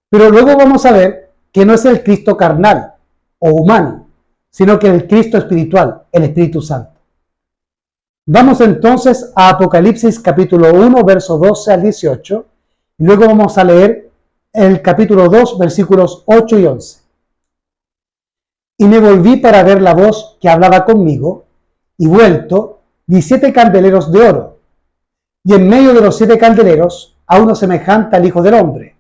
Pero luego vamos a ver que no es el Cristo carnal o humano, sino que el Cristo espiritual, el Espíritu Santo. Vamos entonces a Apocalipsis capítulo 1, verso 12 al 18, y luego vamos a leer el capítulo 2, versículos 8 y 11. Y me volví para ver la voz que hablaba conmigo, y vuelto, vi 7 candeleros de oro, y en medio de los 7 candeleros a uno semejante al Hijo del Hombre,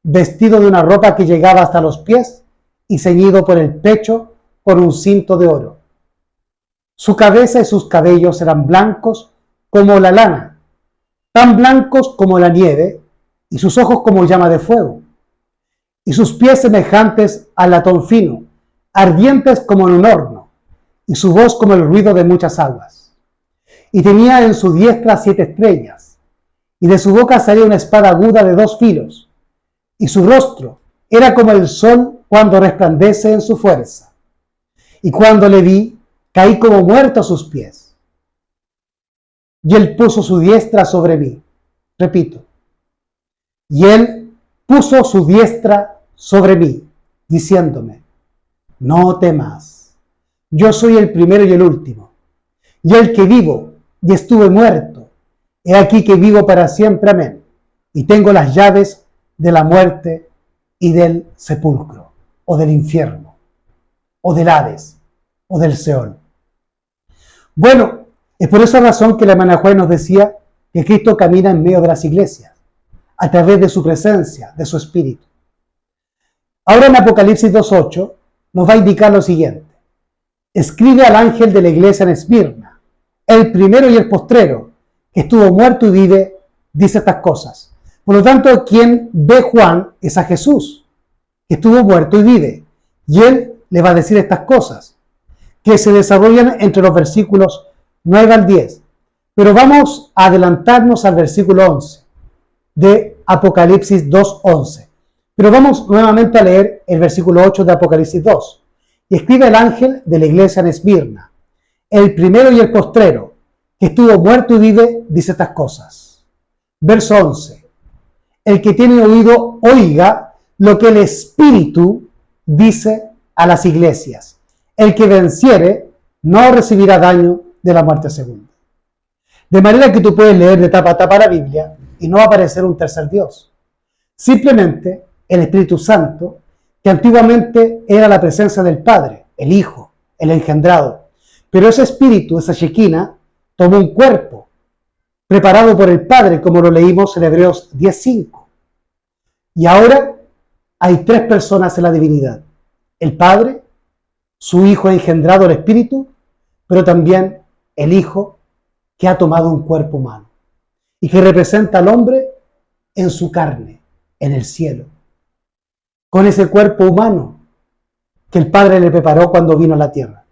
vestido de una ropa que llegaba hasta los pies y ceñido por el pecho con un cinto de oro. Su cabeza y sus cabellos eran blancos como la lana, tan blancos como la nieve, y sus ojos como llama de fuego, y sus pies semejantes al latón fino, ardientes como en un horno, y su voz como el ruido de muchas aguas. Y tenía en su diestra 7 estrellas, y de su boca salía una espada aguda de 2 filos, y su rostro era como el sol cuando resplandece en su fuerza. Y cuando le vi, caí como muerto a sus pies. Y él puso su diestra sobre mí. Repito. Y él puso su diestra sobre mí, diciéndome: no temas, yo soy el primero y el último, y el que vivo y estuve muerto. He aquí que vivo para siempre, amén. Y tengo las llaves de la muerte y del sepulcro, o del infierno, o del Hades, o del Seol. Bueno, es por esa razón que la hermana Juárez nos decía que Cristo camina en medio de las iglesias, a través de su presencia, de su espíritu. Ahora en Apocalipsis 2.8 nos va a indicar lo siguiente: escribe al ángel de la iglesia en Esmirna, el primero y el postrero, que estuvo muerto y vive, dice estas cosas. Por lo tanto, quien ve Juan es a Jesús, que estuvo muerto y vive, y él le va a decir estas cosas, que se desarrollan entre los versículos 9 al 10. Pero vamos a adelantarnos al versículo 11 de Apocalipsis 2.11. Pero vamos nuevamente a leer el versículo 8 de Apocalipsis 2. Y escribe el ángel de la iglesia en Esmirna, el primero y el postrero, que estuvo muerto y vive, dice estas cosas. Verso 11. El que tiene oído, oiga lo que el Espíritu dice a las iglesias. El que venciere no recibirá daño de la muerte segunda. De manera que tú puedes leer de tapa a tapa la Biblia y no va a aparecer un tercer Dios. Simplemente el Espíritu Santo, que antiguamente era la presencia del Padre, el Hijo, el engendrado. Pero ese Espíritu, esa Shekinah, tomó un cuerpo preparado por el Padre, como lo leímos en Hebreos 10.5. Y ahora hay 3 personas en la divinidad: el Padre, su Hijo engendrado, el Espíritu, pero también el Hijo que ha tomado un cuerpo humano y que representa al hombre en su carne, en el cielo, con ese cuerpo humano que el Padre le preparó cuando vino a la tierra.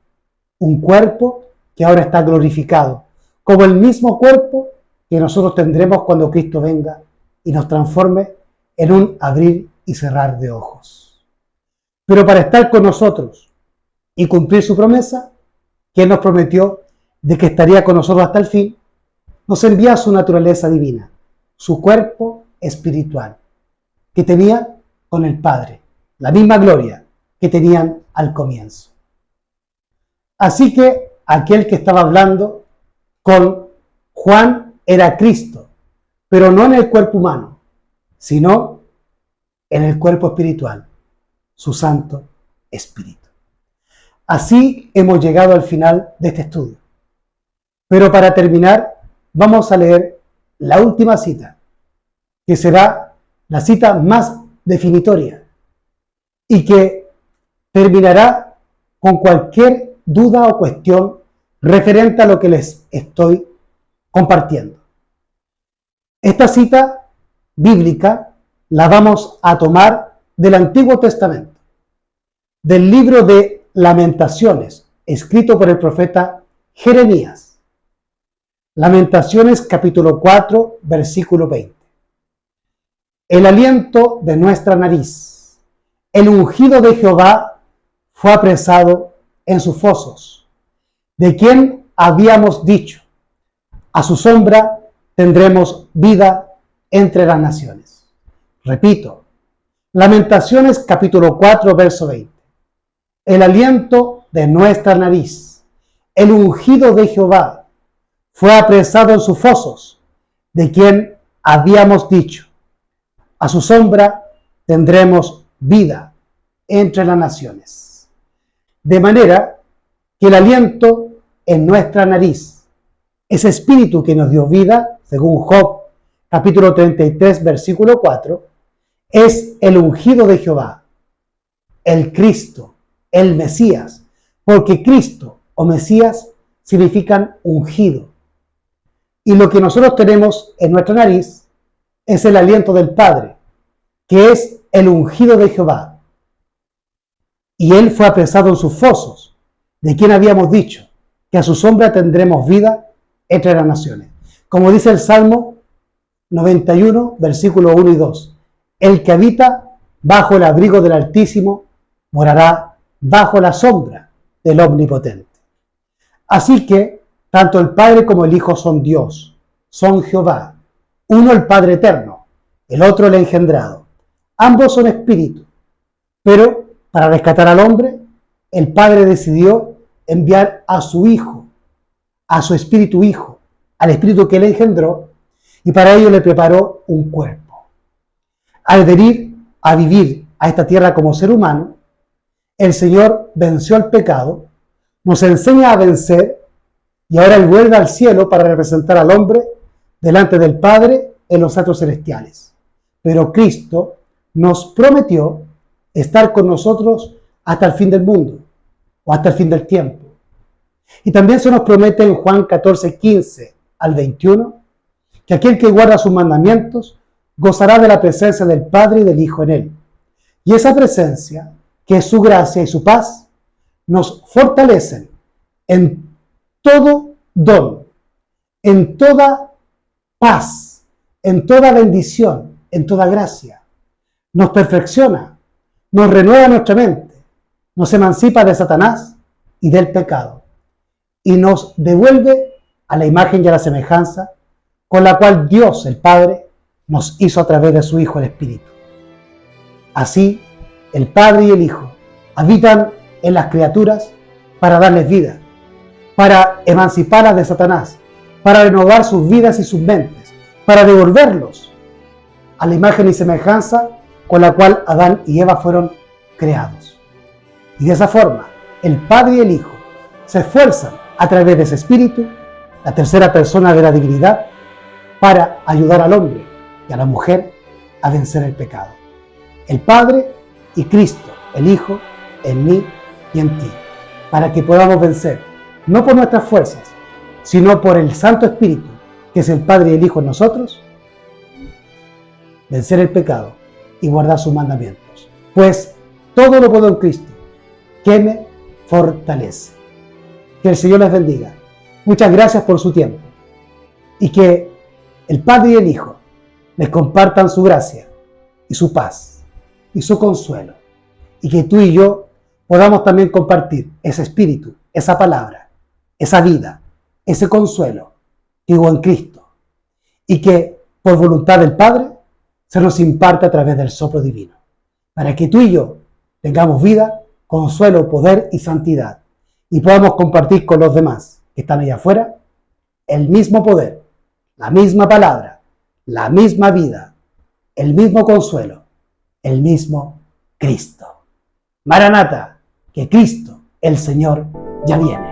Un cuerpo que ahora está glorificado, como el mismo cuerpo que nosotros tendremos cuando Cristo venga y nos transforme en un abrir y cerrar de ojos. Pero para estar con nosotros y cumplir su promesa, que Él nos prometió de que estaría con nosotros hasta el fin, nos envía su naturaleza divina, su cuerpo espiritual, que tenía con el Padre, la misma gloria que tenían al comienzo. Así que aquel que estaba hablando con Juan era Cristo, pero no en el cuerpo humano, sino en el cuerpo espiritual, su Santo Espíritu. Así hemos llegado al final de este estudio. Pero para terminar, vamos a leer la última cita, que será la cita más definitoria y que terminará con cualquier duda o cuestión referente a lo que les estoy compartiendo. Esta cita bíblica la vamos a tomar del Antiguo Testamento, del libro de Lamentaciones, escrito por el profeta Jeremías. Lamentaciones capítulo 4, versículo 20. El aliento de nuestra nariz, el ungido de Jehová, fue apresado en sus fosos, de quien habíamos dicho: a su sombra tendremos vida entre las naciones. Repito, Lamentaciones capítulo 4, verso 20. El aliento de nuestra nariz. El ungido de Jehová fue apresado en sus fosos, de quien habíamos dicho, a su sombra tendremos vida entre las naciones. De manera que el aliento en nuestra nariz, ese espíritu que nos dio vida, según Job capítulo 33, versículo 4, es el ungido de Jehová, el Cristo, el Mesías, porque Cristo o Mesías significan ungido. Y lo que nosotros tenemos en nuestra nariz es el aliento del Padre, que es el ungido de Jehová. Y él fue apresado en sus fosos, de quien habíamos dicho, que a su sombra tendremos vida entre las naciones. Como dice el Salmo 91, versículos 1 y 2. El que habita bajo el abrigo del Altísimo morará bajo la sombra del Omnipotente. Así que tanto el Padre como el Hijo son Dios, son Jehová. Uno el Padre eterno, el otro el engendrado. Ambos son espíritu. Pero para rescatar al hombre, el Padre decidió enviar a su Hijo, a su Espíritu Hijo, al Espíritu que él engendró, y para ello le preparó un cuerpo. Al venir a vivir a esta tierra como ser humano, el Señor venció el pecado, nos enseña a vencer, y ahora él vuelve al cielo para representar al hombre delante del Padre en los atrios celestiales. Pero Cristo nos prometió estar con nosotros hasta el fin del mundo, o hasta el fin del tiempo. Y también se nos promete en Juan 14, 15 al 21, que aquel que guarda sus mandamientos gozará de la presencia del Padre y del Hijo en él. Y esa presencia, que es su gracia y su paz, nos fortalecen en todo don, en toda paz, en toda bendición, en toda gracia. Nos perfecciona, nos renueva nuestra mente, nos emancipa de Satanás y del pecado, y nos devuelve a la imagen y a la semejanza con la cual Dios, el Padre, nos hizo a través de su Hijo, el Espíritu. Así, el Padre y el Hijo habitan en las criaturas para darles vida, para emanciparlas de Satanás, para renovar sus vidas y sus mentes, para devolverlos a la imagen y semejanza con la cual Adán y Eva fueron creados. Y de esa forma, el Padre y el Hijo se esfuerzan a través de ese Espíritu, la tercera persona de la divinidad, para ayudar al hombre y a la mujer a vencer el pecado. El Padre y Cristo, el Hijo, en mí y en ti, para que podamos vencer, no por nuestras fuerzas, sino por el Santo Espíritu, que es el Padre y el Hijo en nosotros, vencer el pecado y guardar sus mandamientos. Pues todo lo puedo en Cristo, que me fortalece. Que el Señor les bendiga. Muchas gracias por su tiempo. Y que el Padre y el Hijo les compartan su gracia y su paz y su consuelo. Y que tú y yo podamos también compartir ese espíritu, esa palabra, esa vida, ese consuelo que hubo en Cristo. Y que por voluntad del Padre se nos imparte a través del soplo divino. Para que tú y yo tengamos vida, consuelo, poder y santidad. Y podamos compartir con los demás que están allá afuera el mismo poder, la misma palabra, la misma vida, el mismo consuelo, el mismo Cristo. Maranata, que Cristo, el Señor, ya viene.